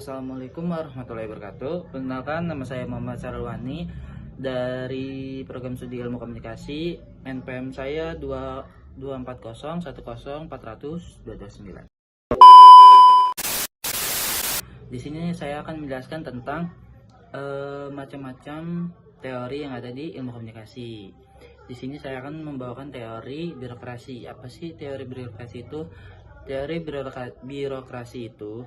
Assalamualaikum warahmatullahi wabarakatuh. Perkenalkan, nama saya Muhammad Sarulwani dari Program Studi Ilmu Komunikasi. NPM saya 22401040029. Di sini saya akan menjelaskan tentang macam-macam teori yang ada di ilmu komunikasi. Di sini saya akan membawakan teori birokrasi. Apa sih teori birokrasi itu? Teori birokrasi itu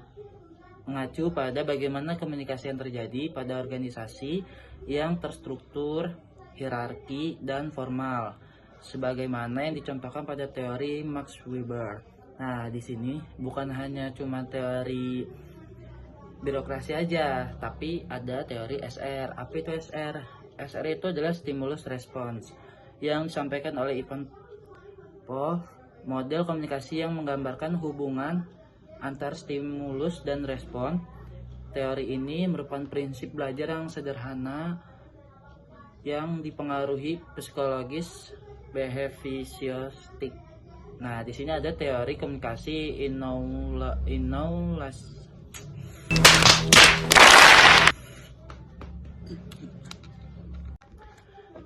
mengacu pada bagaimana komunikasi yang terjadi pada organisasi yang terstruktur, hierarki, dan formal, sebagaimana yang dicontohkan pada teori Max Weber. Nah, di sini bukan hanya cuma teori birokrasi aja, tapi ada teori SR. Apa itu SR? SR itu adalah stimulus response yang disampaikan oleh Ivan Pop, model komunikasi yang menggambarkan hubungan antar stimulus dan respon. Teori ini merupakan prinsip belajar yang sederhana yang dipengaruhi psikologis behavioristik. Nah, di sini ada teori komunikasi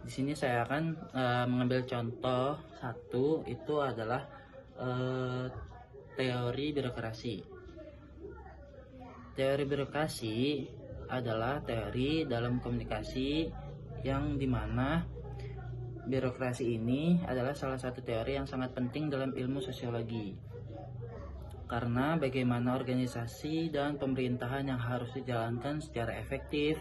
Di sini saya akan mengambil contoh satu, itu adalah teori birokrasi. Teori birokrasi adalah teori dalam komunikasi yang dimana birokrasi ini adalah salah satu teori yang sangat penting dalam ilmu sosiologi. Karena bagaimana organisasi dan pemerintahan yang harus dijalankan secara efektif,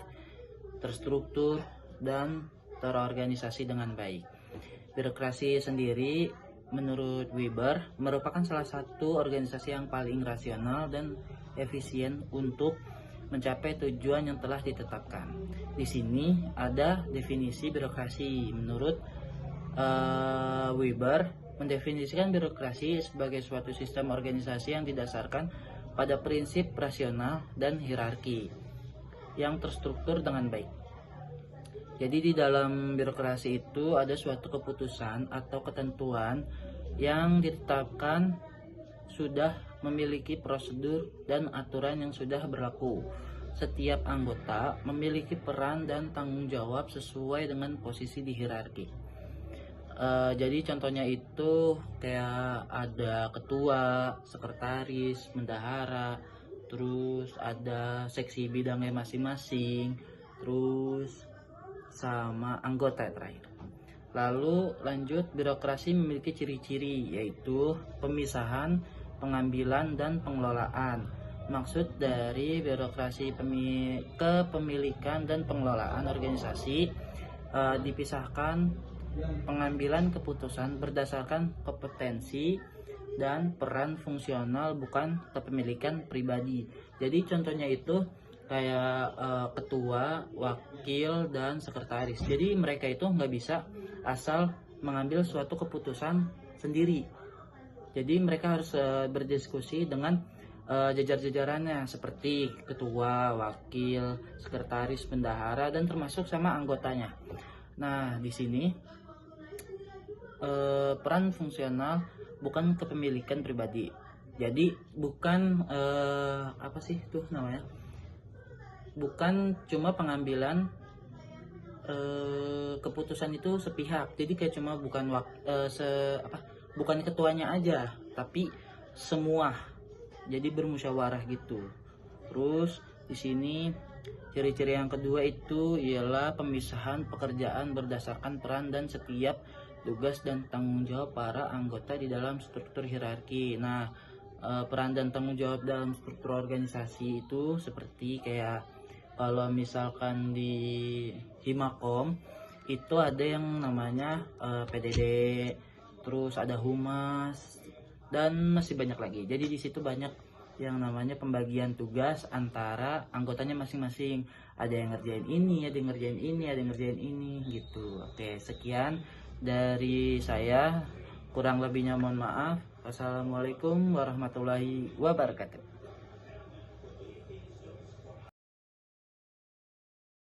terstruktur, dan terorganisasi dengan baik. Birokrasi sendiri menurut Weber merupakan salah satu organisasi yang paling rasional dan efisien untuk mencapai tujuan yang telah ditetapkan. Di sini ada definisi birokrasi. Menurut Weber mendefinisikan birokrasi sebagai suatu sistem organisasi yang didasarkan pada prinsip rasional dan hierarki yang terstruktur dengan baik. Jadi di dalam birokrasi itu ada suatu keputusan atau ketentuan yang ditetapkan sudah memiliki prosedur dan aturan yang sudah berlaku. Setiap anggota memiliki peran dan tanggung jawab sesuai dengan posisi di hierarki. Jadi contohnya itu kayak ada ketua, sekretaris, bendahara, terus ada seksi bidangnya masing-masing, terus sama anggota terakhir. Lalu lanjut, birokrasi memiliki ciri-ciri yaitu pemisahan, pengambilan, dan pengelolaan. Maksud dari birokrasi kepemilikan dan pengelolaan organisasi dipisahkan pengambilan keputusan berdasarkan kompetensi dan peran fungsional, bukan kepemilikan pribadi. Jadi contohnya itu kayak ketua, wakil, dan sekretaris. Jadi mereka itu nggak bisa asal mengambil suatu keputusan sendiri. Jadi mereka harus berdiskusi dengan jajar-jajarannya seperti ketua, wakil, sekretaris, bendahara, dan termasuk sama anggotanya. Nah, di sini peran fungsional bukan kepemilikan pribadi. Jadi bukan apa sih tuh namanya? Bukan cuma pengambilan keputusan itu sepihak. Jadi kayak cuma bukan ketuanya aja, tapi semua. Jadi bermusyawarah gitu. Terus di sini ciri-ciri yang kedua itu ialah pemisahan pekerjaan berdasarkan peran dan setiap tugas dan tanggung jawab para anggota di dalam struktur hierarki. Nah, peran dan tanggung jawab dalam struktur organisasi itu seperti kayak kalau misalkan di Himakom itu ada yang namanya PDD, terus ada humas, dan masih banyak lagi. Jadi di situ banyak yang namanya pembagian tugas antara anggotanya masing-masing. Ada yang ngerjain ini, ada yang ngerjain ini, ada yang ngerjain ini gitu. Oke, sekian dari saya. Kurang lebihnya mohon maaf. Wassalamualaikum warahmatullahi wabarakatuh.